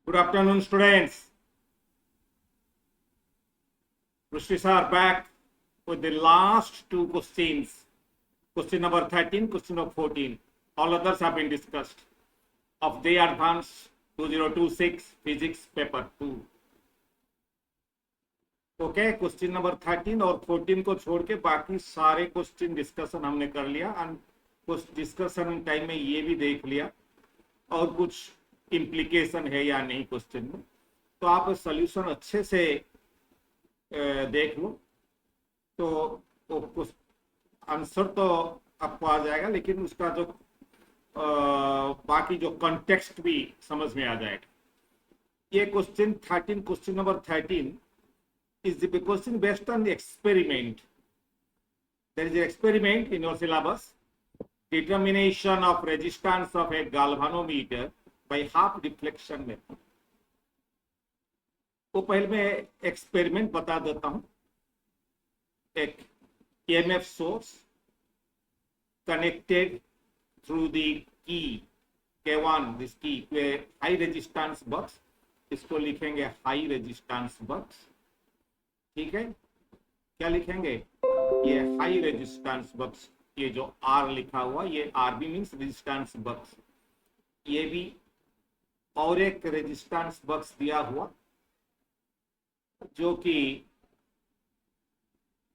Good afternoon, students. Prishti sir back with the last two questions. Question number 13, question number 14. All others have been discussed. Of the advanced 2026 physics paper 2. Okay, question number 13 और 14 को छोड़ के बाकी सारे question discussion हमने कर लिया and कुछ डिस्कशन टाइम में ये भी देख लिया और कुछ इम्प्लीकेशन है या नहीं क्वेश्चन में, तो आप सॉल्यूशन अच्छे से देख लो तो कुछ आंसर तो आपको आ जाएगा, लेकिन उसका जो बाकी जो कॉन्टेक्स्ट भी समझ में आ जाएगा. ये question 13, question number 13 is the question based on the experiment. There is an experiment in your syllabus. Determination of resistance of a galvanometer by half deflection method. तो पहले मैं एक्सपेरिमेंट बता देता हूं. एक EMF source connected through the key K1, this की high resistance box, इसको लिखेंगे हाई रेजिस्टेंस बॉक्स. ठीक है, क्या लिखेंगे? ये हाई रेजिस्टेंस बक्स, ये जो R लिखा हुआ ये RB मींस रेजिस्टेंस बक्स. ये भी और एक रेजिस्टेंस बक्स दिया हुआ जो कि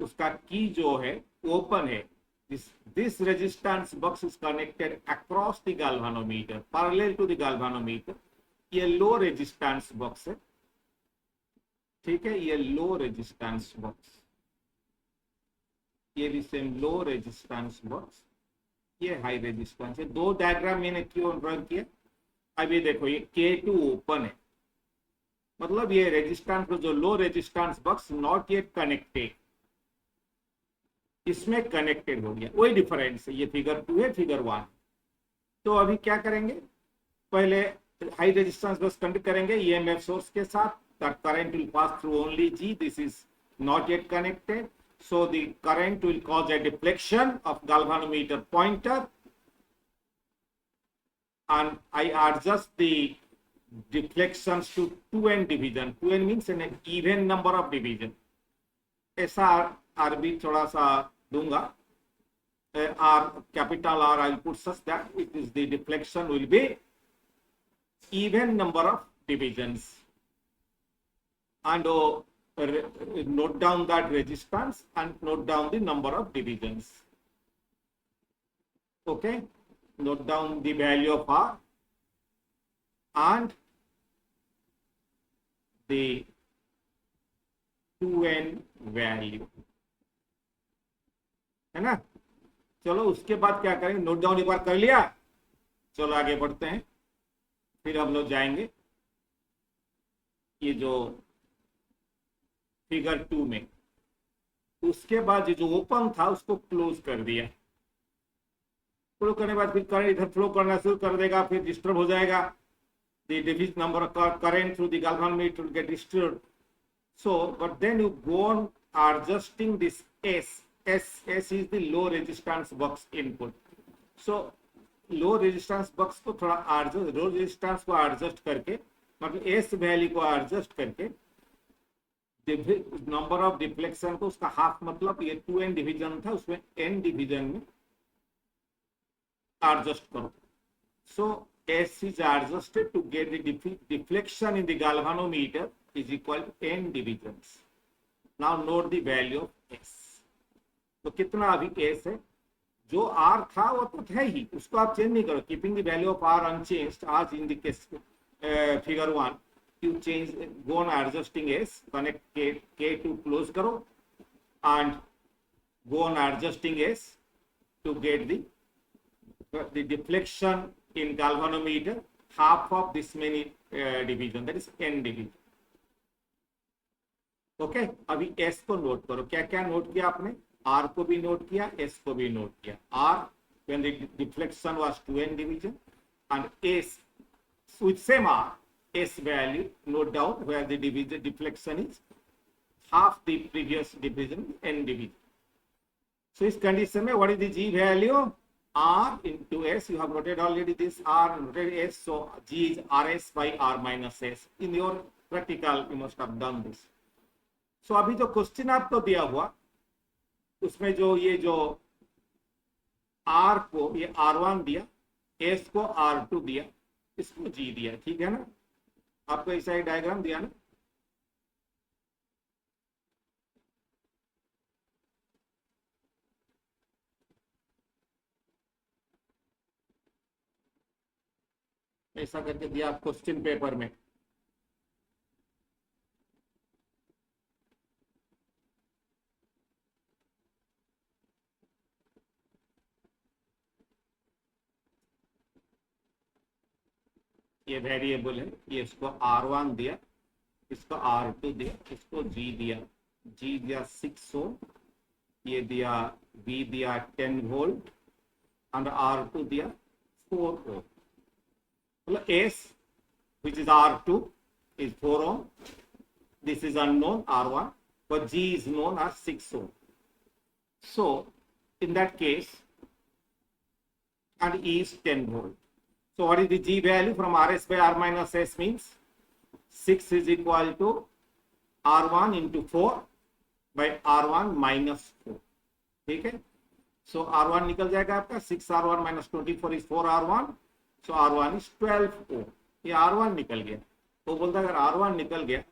उसका की जो है ओपन है. This resistance box is connected across the galvanometer, parallel to the galvanometer. ये लो रेजिस्टेंस बक्स है. ठीक है, ये लो रेजिस्टेंस बॉक्स, ये भी सेम लो रेजिस्टेंस बॉक्स, ये हाई रेजिस्टेंस है. दो डायग्राम मैंने क्यों ड्रॉ किया? अब ये देखो, ये K2 ओपन है, मतलब ये रेजिस्टेंस को जो लो resistance box not yet connected, इसमें कनेक्टेड हो गया. वही डिफरेंस है. ये फिगर 2 है, फिगर 1. तो अभी क्या करेंगे? पहले हाई रेजिस्टेंस बॉक्स कनेक्ट करेंगे EMF सोर्स के साथ. That current will pass through only G. This is not yet connected, so the current will cause a deflection of galvanometer pointer, and I adjust the deflections to 2n division. 2n means an even number of division. ऐसा RB थोड़ा सा दूंगा, R capital R I'll put such that it is the deflection will be even number of divisions. And note down that resistance and note down the number of divisions. Okay, note down the value of R and the 2n value, है ना? चलो उसके बाद क्या करेंगे? Note down एक बार कर लिया, चलो आगे बढ़ते हैं. फिर हम लोग जाएंगे ये जो फिगर 2 में. उसके बाद जो ओपन था उसको क्लोज कर दिया. क्लोज करने के बाद फिर करंट इधर फ्लो करना शुरू कर देगा, फिर डिस्टर्ब हो जाएगा. The diffuse number of current through the galvanometer will get disturb. So but then you go on adjusting this S is the low resistance box input. So low resistance box को थोड़ा adjust, low resistance को adjust करके, मतलब S value को adjust करके number of deflection को उसका half, मतलब ये 2n डिवीजन था, उसमें n डिवीजन में एडजस्ट करो. सो S is adjusted to get the deflection in the galvanometer is equal to n divisions. Now note the value of S. तो कितना अभी S है? जो R था वो तो है ही, उसको आप चेंज नहीं करो. Keeping the value of R unchanged as in the case figure 1. You change, go on adjusting S, connect K2 close करो and go on adjusting S to get the deflection in galvanometer half of this many division, that is n division. Okay, अभी S को note करो. क्या क्या note किया आपने? R को भी नोट किया, S को भी नोट किया. R when the deflection was 2n division, and S with same R, S value, note down where the deflection is half the previous division, n division. So इस condition में what is the G value? R into S. You have noted already this R noted S. So G is RS by R minus S. In your practical, you must have done this. So अभी जो question आपको दिया हुआ उसमें जो ये जो R को ये R1 दिया, S को R2 दिया, इसको G दिया, ठीक है ना? आपको ऐसा ही डायग्राम दिया ना? ऐसा करके दिया क्वेश्चन पेपर में. ये वेरिएबल है, ये इसको R1 दिया, इसको R2 दिया, इसको G दिया. G दिया 6 ओम, ये दिया V दिया 10 वोल्ट और R2 दिया 4 ओम. मतलब S which is R2 is 4 ohm. This is unknown R1, but G is known as 6 ohm. So in that case, and E is 10 volt. So what is the G value from RS by R minus S means 6 is equal to R1 into 4 by R1 minus 4. ठीक है? So R1 निकल जाएगा आपका 6 R1 minus 24 is 4 R1. So R1 is 12 ohm. ये R1 निकल गया. तो बोलता है अगर R1 निकल गया,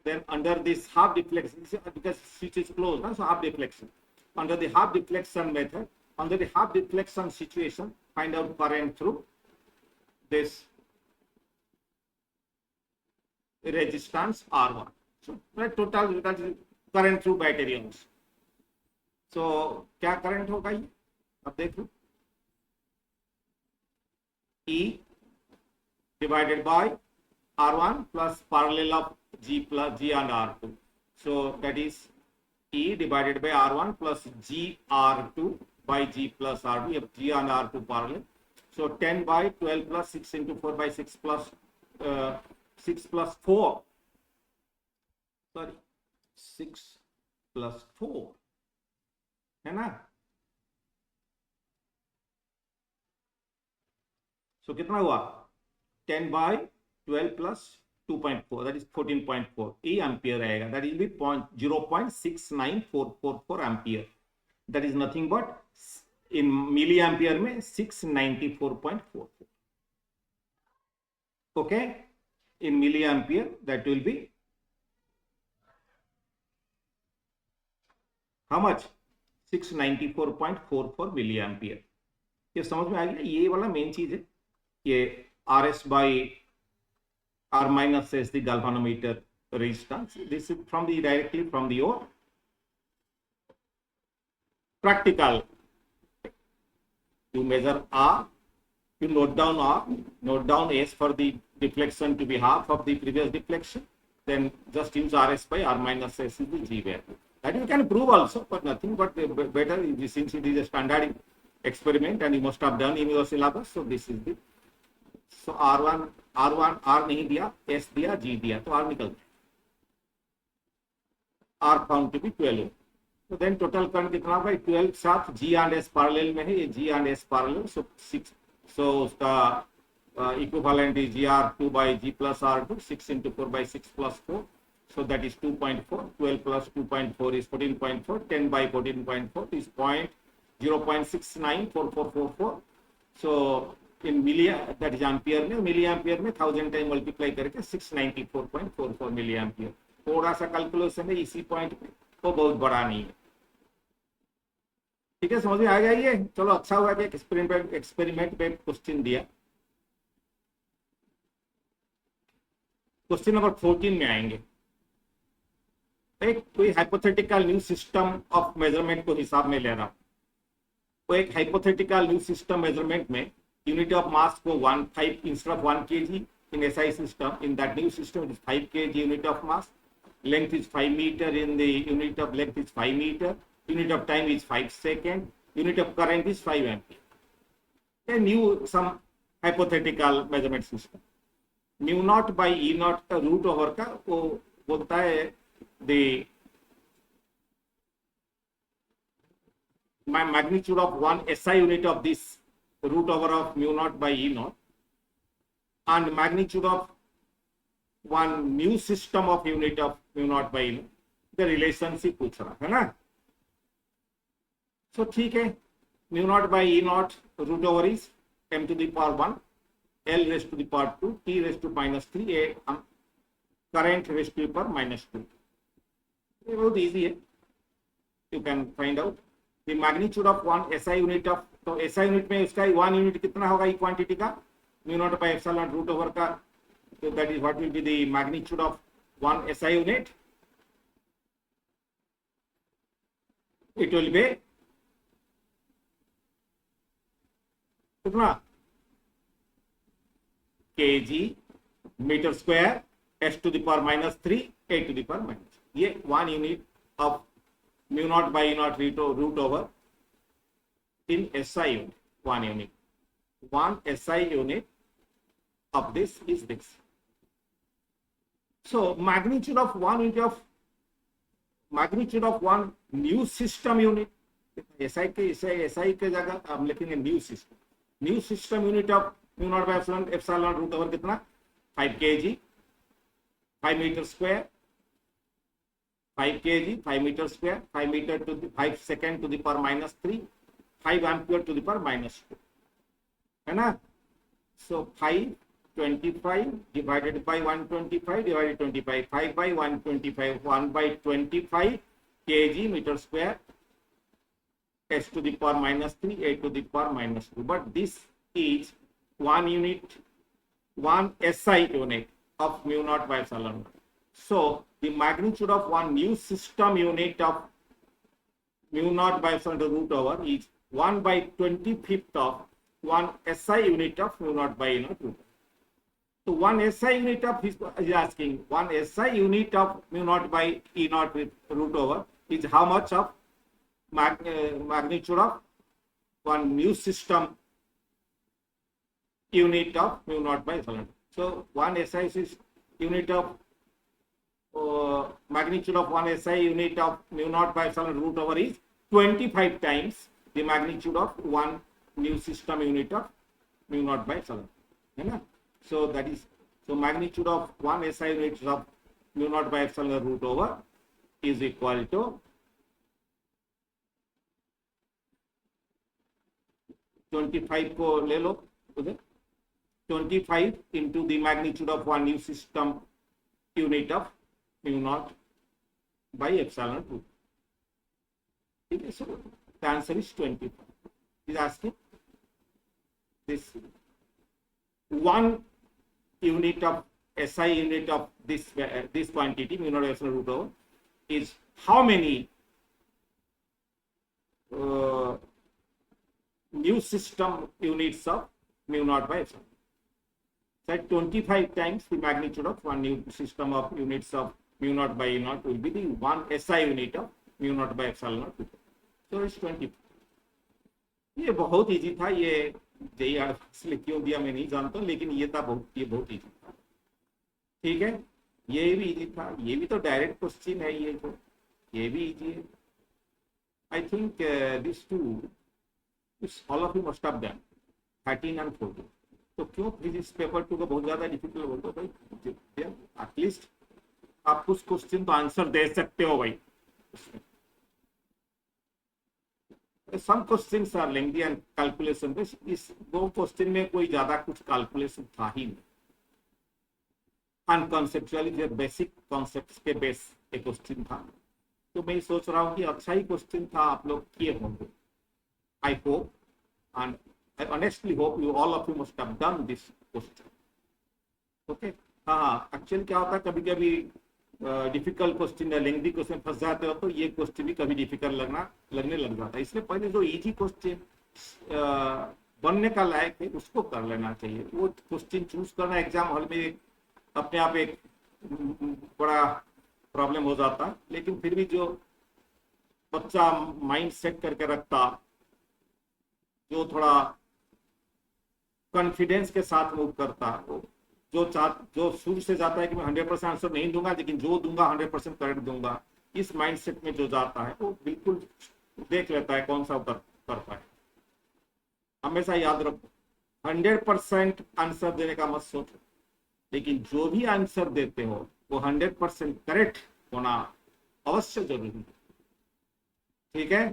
then under this half deflection, because switch is closed, ना, so half deflection. Under the half deflection method, under the half deflection situation, find out current through this resistance R1. So total current through battery also. So क्या current होगा ये? अब देखो, E divided by R1 plus parallel of G plus G and R2. So that is E divided by R1 plus G R2 by G plus R2. If G and R2 parallel. So 10 by 12 plus 6 into 4 by 6 plus 6 plus 4. Sorry, 6 plus 4. है ना? So कितना हुआ? 10 by 12 plus 2.4, that is 14.4. E ampere रहेगा. That will be 0.69444 ampere. That is nothing but in milliampere में 694.44. Okay? In milliampere that will be how much? 694.44 milliampere. ये समझ में आ गया? ये वाला मेन चीज है. ये RS by R minus S the galvanometer resistance. This is from the directly from the your practical. You measure R, you note down R, note down S for the deflection to be half of the previous deflection. Then just use RS by R minus S is the G value. That you can prove also, but nothing but better since it is a standard experiment and you must have done in your syllabus. So this is the. So R1 R नहीं दिया, S दिया, G दिया, तो R निकल गया. R found to be 12 ohm. So then total current कितना होगा? 12 साथ G and S parallel में है, ये G and S parallel. So 6. So उसका equivalent is GR2 by G plus R2. 6 into 4 by 6 plus 4. So that is 2.4. 12 plus 2.4 is 14.4. 10 by 14.4 is 0.694444. So in milli, that is ampere में, milliampere में 1000 time multiply करके 694.44 milliampere. थोड़ा सा calculation है इसी point पे, तो बहुत बड़ा नहीं है. ठीक है, समझ में आ गया ये? चलो अच्छा हुआ कि एक्सपेरिमेंट पे क्वेश्चन दिया. क्वेश्चन नंबर 14 में आएंगे. एक कोई hypothetical new system of measurement को हिसाब में ले रहा हूं. तो एक हाइपोथेटिकल न्यू सिस्टम मेजरमेंट में unit of mass को 1.5 instead of 1 kg in SI system. In that new system, it is 5 kg unit of mass. Length is 5 meter. In the unit of length is 5 meter. Unit of time is 5 seconds. Unit of current is 5 ampere. A new some hypothetical measurement system. Mu naught by E naught का root over का वो बोलता है the magnitude of one SI unit of this root over of mu naught by E naught and magnitude of one new system of unit of mu naught by E naught, the relationship पूछ रहा है ना. So ठीक है, mu naught by E naught root over is m to the power 1, L raised to the power 2, T raised to minus 3, a current raised to the power minus 2. ये बहुत easy है. You can find out the magnitude of one SI unit of, तो SI unit में इसका 1 unit कितना होगा ये quantity का, mu naught by epsilon root over का, so that is what will be the magnitude of one SI unit. It will be कितना kg meter square s to the power minus 3 a to the power minus, ये 1 unit of mu naught by E naught root over in SI unit, 1 unit. 1 SI unit of this is this. So magnitude of 1 unit of magnitude of one new system unit, SI के जगह हम लिखेंगे new system unit of mu naught by epsilon root over कितना 5 kg 5 meter square 5 kg 5 meter square 5 meter to the 5 second to the power minus 3 5 ampere to the power minus 2 है ना. So 525 divided by 125 divided 25, 5 by 125, 1 by 25 kg meter square s to the power minus 3 a to the power minus 2. But this is 1 unit, 1 SI unit of mu naught by epsilon. So the magnitude of one new system unit of mu naught by epsilon root over is 1 by 25th of 1 SI unit of mu naught by E naught root. So 1 SI unit of is asking 1 SI unit of mu naught by E naught root over is how much of magnitude of one new system unit of mu naught by epsilon. So 1 SI is unit of magnitude of 1 SI unit of mu naught by epsilon root over is 25 times the magnitude of one new system unit of mu naught by epsilon. है ना? So that is, so magnitude of 1 SI unit of mu naught by epsilon root over is equal to 25 को ले लो उधर, 25 into the magnitude of one new system unit of mu naught by epsilon root. Okay, so the answer is 25. Is asking this one unit of SI unit of this this quantity mu naught epsilon root over is how many new system units of mu naught by epsilon. So 25 times the magnitude of one new system of units of mu naught by E naught will be the one SI unit of mu naught by epsilon naught. So it's 20. ये बहुत easy था, ये JEE इसलिए क्यों दिया मैं नहीं जानता, लेकिन ये बहुत इजी था. ठीक है, ये भी इजी था, ये भी तो डायरेक्ट क्वेश्चन है, ये भी इजी है. I think this too all of you must have done 13 and 14. तो क्यों फिजिक्स पेपर 2 को बहुत ज्यादा डिफिकल्ट बोलते हो भाई? एटलीस्ट आप कुछ क्वेश्चन तो आंसर दे सकते हो भाई. Some questions are lengthy and calculation, इस दो क्वेश्चन में कोई ज्यादा कुछ कैलकुलेशन था ही नहीं. अनकॉन्सेप्चुअली जो बेसिक कॉन्सेप्ट्स के बेस एक क्वेश्चन था, तो मैं सोच रहा हूँ कि अच्छा ही क्वेश्चन था, आप लोग किए होंगे. I hope and I honestly hope you all of you must have done this question. Okay. हाँ, एक्चुअली क्या होता है, कभी कभी डिफिकल्ट क्वेश्चन या लेंथी क्वेश्चन फंस जाते हो तो ये क्वेश्चन भी कभी डिफिकल्ट लगने लग जाता है. इसलिए पहले जो इजी क्वेश्चन बनने का लायक है उसको कर लेना चाहिए. वो क्वेश्चन चूज करना एग्जाम हॉल में अपने आप एक बड़ा प्रॉब्लम हो जाता, लेकिन फिर भी जो बच्चा माइंड सेट करके रखता, जो थोड़ा कॉन्फिडेंस के साथ मूव करता, जो शुरू से जाता है कि मैं 100% आंसर नहीं दूंगा, लेकिन जो दूंगा 100% करेक्ट दूंगा, इस माइंडसेट में जो जाता है वो बिल्कुल देख लेता है कौन सा कर पाए. हमेशा याद रखो, 100% आंसर देने का मत सोचो, लेकिन जो भी आंसर देते हो वो 100% करेक्ट होना अवश्य जरूरी है। ठीक है,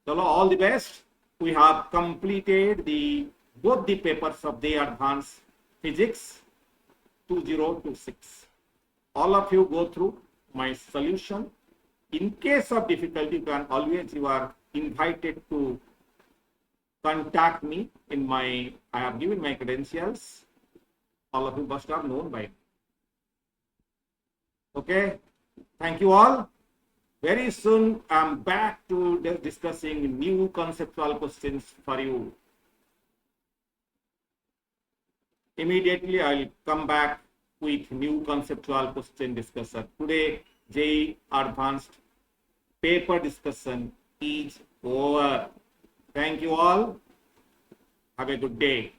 चलो, all the best. We have completed the both the papers of the advanced physics 2026. All of you go through my solution. In case of difficulty, you can always, you are invited to contact me in my, I have given my credentials. All of you must have known by now. Okay, thank you all. Very soon I'm back to discussing new conceptual questions for you. Immediately I'll come back with new conceptual question discussion. Today JEE Advanced paper discussion is over. Thank you all. Have a good day.